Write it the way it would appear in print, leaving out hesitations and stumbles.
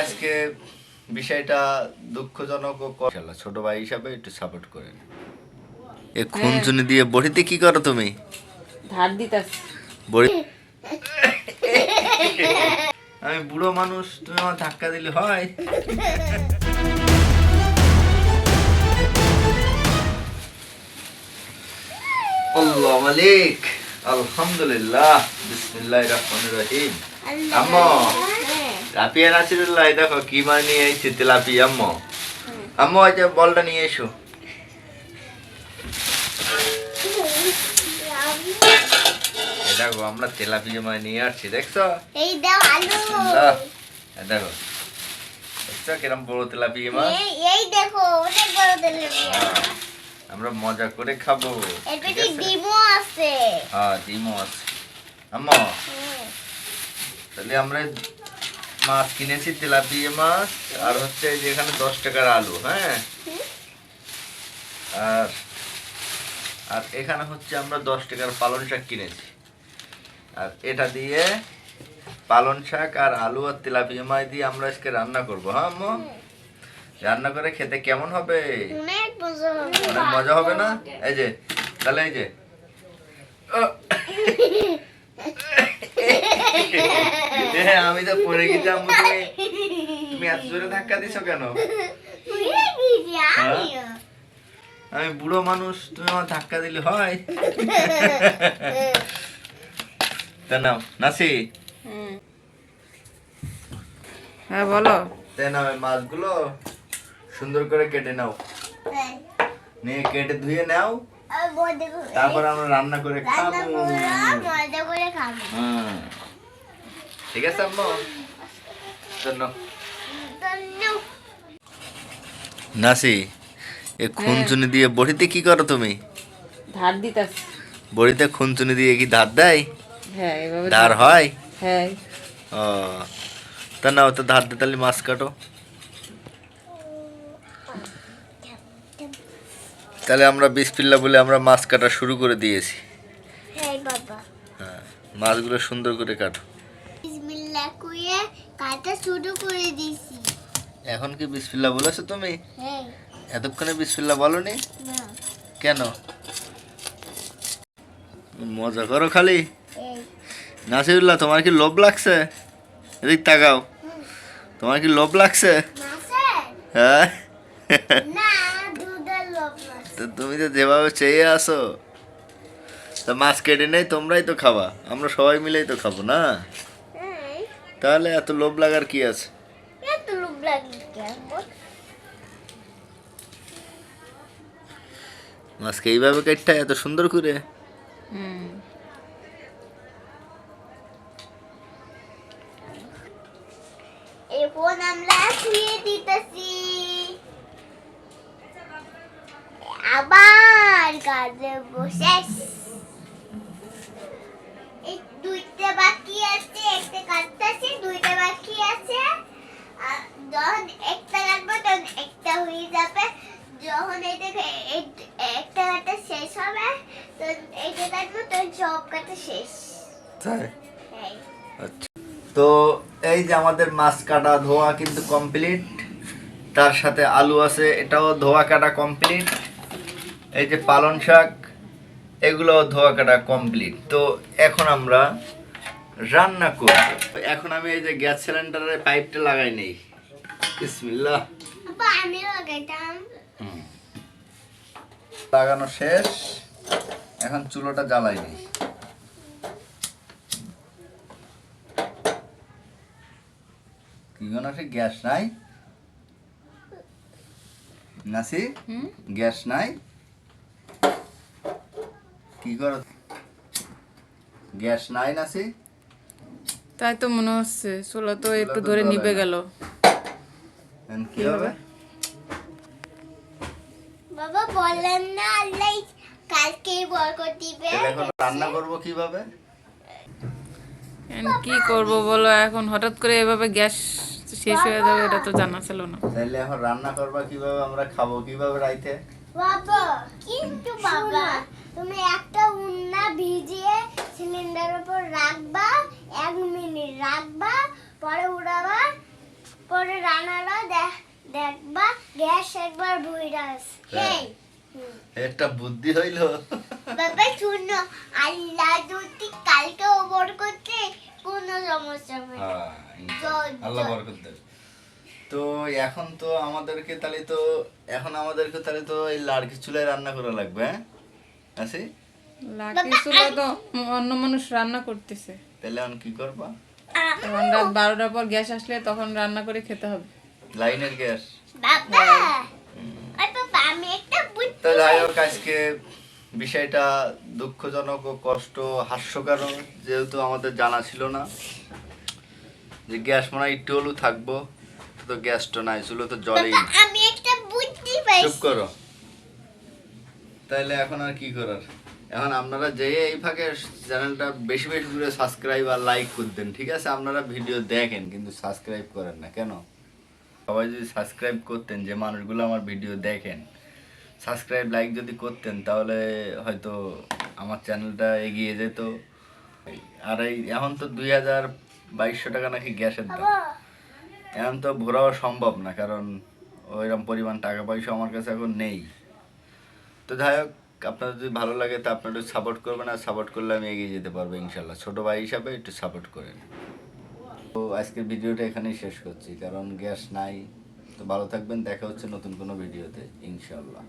আজকে বিষয়টা দুঃখজনক ও ছোট ভাই হিসাবে একটু সাপোর্ট করেন। এ খুনচুনি দিয়ে বড়িতে কি করো তুমি? ধার দিতাস বড়ি আমি বুড়ো মানুষ, তুমি আমার ধাক্কা দিলে হয়? আল্লাহ মালিক, আলহামদুলিল্লাহ, বিসমিল্লাহির রহমানির রহিম। আম্মা রাপিয়া নাসিরুল্লাহ, দেখো কি মাছ নিয়ে এসেছে, তেলাপিয়া। আম্মা আম্মা ওই যে বলটা নিয়ে এসো। দেখো আমরা তেলাপিয়া মাছ নিয়ে আসছি, দেখছো? এই দাও আলু। দেখো দেখছো কিরম বড় তেলাপিয়া মাছ। এই দেখো অনেক বড় তেলাপিয়া। আমরা মজা করে খাবো। এর পেটে ডিমও আছে। হ্যাঁ ডিমও আছে। আম্মা তাহলে আমরা মাছ কিনেছি, তেলাপিয়া মাছ, আর হচ্ছে যে এখানে 10 টাকার আলু। হ্যাঁ, আর আর এখানে হচ্ছে আমরা 10 টাকার পালং শাক কিনেছি। আর এটা দিয়ে পালং শাক আর আলু আর তেলাপিয়া মাছ দিয়ে আমরা আজকে রান্না করবো। হ্যাঁ আম্মু, রান্না করে খেতে কেমন হবে? অনেক মজা হবে। অনেক মজা হবে না? এই যে তাহলে এই যে আমি তো পড়ে গেছি আম্মু, তুমি এত জোরে ধাক্কা দিছো কেন? আমি বুড়ো মানুষ, তুমি আমার ধাক্কা দিলে হয়? তা নাও নাসি, হ্যাঁ বলো। তাই নাও মাছগুলো সুন্দর করে কেটে নাও, নিয়ে কেটে ধুয়ে নাও, তারপর আমরা রান্না করে খাবো। মজা করে খাবো। ঠিক আছে আম্মু? নাসি, এ খুনচুনি দিয়ে বড়িতে কি করো তুমি? ধার দিতাস। বড়িতে খুনচুনি দিয়ে কি ধার দেয়? হ্যাঁ এভাবে ধার হয়? হ্যাঁ। ও তা নাও তো ধার দিয়ে তাহলে মাছ কাটো। তাহলে আমরা বিসমিল্লাহ বলে আমরা মাছ কাটা শুরু করে দিয়েছি। হ্যাঁ বাবা, হ্যাঁ, মাছগুলো সুন্দর করে কাটো। বিসমিল্লাহ কইয়ে কাটা শুরু করে দিছি। এখন কি বিসমিল্লাহ বলেছো তুমি? হ্যাঁ। এতক্ষণে বিসমিল্লাহ বলনি না। কেন? মজা করো খালি। এই নাসিরুল্লাহ, তোমার কি লোভ লাগছে? এদিক তাকাও, তোমার কি লোভ লাগছে? মাছের? হ্যাঁ, না, দুধের লোভ না। তো তুমি তো যেভাবে চেয়ে আসো, তা মাছ কেটে নেই, তোমরাই তো খাবা, আমরা সবাই মিলেই তো খাবো না? হ্যাঁ, তাহলে এত লোভ লাগার কি আছে? এত লোভ লাগে কেন? মাছকে এইভাবে কেটে এত সুন্দর করে? এখন আমরা শুয়ে দিতেছি, আবার কাজে বসে। এই দুইটা বাকি আছে, একটা কাটতেছি, দুইটা বাকি আছে। আর যখন একটা কাটবো তখন একটা হয়ে যাবে। যখন একটা কাটা শেষ হবে তখন এইটা কাটবো, তখন সব কাটা শেষ। তাই? হ্যাঁ। আচ্ছা, তো এই যে আমাদের মাছ কাটা ধোয়া কিন্তু কমপ্লিট, তার সাথে আলু আছে, এটাও ধোয়া কাটা কমপ্লিট। এই যে পালং শাক, এগুলো ধোয়া কাটা কমপ্লিট। তো এখন আমরা রান্না করব। এখন আমি এই যে গ্যাস সিলিন্ডারের পাইপটা লাগাই নেই। বিসমিল্লাহ। আপা আমি লাগাইতাম। লাগানো শেষ, এখন চুলোটা জ্বালাই নেই। কি গো নাসি, গ্যাস নাই? নাসি, গ্যাস নাই? কি করো? গ্যাস নাই নাসি? তাই তো মনে হচ্ছে, চুলা তো একটু ধরে নিভে গেল। এখন কি হবে? বাবা বললেন না আল্লাহ কালকেই বরকত দিবে। তাহলে এখন রান্না করব কিভাবে? এখন কি করব বলো, এখন হঠাৎ করে এভাবে গ্যাস শেষ হয়ে যাবে এটা তো জানা ছিল না। তাহলে এখন রান্না করবা কিভাবে, আমরা খাবো কিভাবে রাইতে? বাবা কিন্তু বাবা তুমি একটা উন্না ভিজিয়ে সিলিন্ডারের উপর রাখবা, 1 মিনিট রাখবা, পরে উড়াবা, পরে রান্নাটা দেখবা গ্যাস একবার ভুইরা আছে হ্যাঁ। হেই একটা বুদ্ধি হইলো। বাবা শুনো আল্লাহ যদি কালকে ওপর করতে কোনো সমস্যা হবে না। হ্যাঁ, ইনশাআল্লাহ। জয়, আল্লাহ জয়। বরকত দেবে। তো এখন তো আমাদেরকে তাহলে তো এই লাড়কি চুলায় রান্না করা লাগবে, হ্যাঁ আছে? লাকি চুলা তো অন্য মানুষ রান্না করতেছে। তাহলে এখন কি করবা? তখন রাত 12টার পর গ্যাস আসলে তখন রান্না করে খেতে হবে। লাইনের গ্যাস। বাবা ওই বাবা আমি একটা বুদ্ধি তো যাই হোক, আজকে বিষয়টা দুঃখজনক ও কষ্ট হাস্যকর, যেহেতু আমাদের জানা ছিল না যে গ্যাস মনে হয় একটু হলেও থাকবো, তো গ্যাসটা নাই, চুলো তো জলেই। বাবা আমি একটা বুদ্ধি চুপ পাইছি করো। তাহলে এখন আর কি করার? এখন আপনারা যে এই ফাঁকে চ্যানেলটা বেশি বেশি করে সাবস্ক্রাইব আর লাইক করতেন, ঠিক আছে? আপনারা ভিডিও দেখেন কিন্তু সাবস্ক্রাইব করেন না কেন? সবাই যদি সাবস্ক্রাইব করতেন, যে মানুষগুলো আমার ভিডিও দেখেন, সাবস্ক্রাইব লাইক যদি করতেন, তাহলে হয়তো আমার চ্যানেলটা এগিয়ে যেত। আর এই এখন তো 2200 টাকা নাকি গ্যাসের দাম। বাবা এখন তো ভরাও সম্ভব না, কারণ ওইরকম পরিমাণ টাকা পয়সা আমার কাছে এখন নেই। তো যাই হোক, আপনাদের যদি ভালো লাগে তা আপনারা একটু সাপোর্ট করবেন, আর সাপোর্ট করলে আমি এগিয়ে যেতে পারবো ইনশাল্লাহ। ছোটো ভাই হিসাবে একটু সাপোর্ট করেন। তো আজকের ভিডিওটা এখানেই শেষ করছি, কারণ গ্যাস নাই। তো ভালো থাকবেন, দেখা হচ্ছে নতুন কোনো ভিডিওতে ইনশাল্লাহ।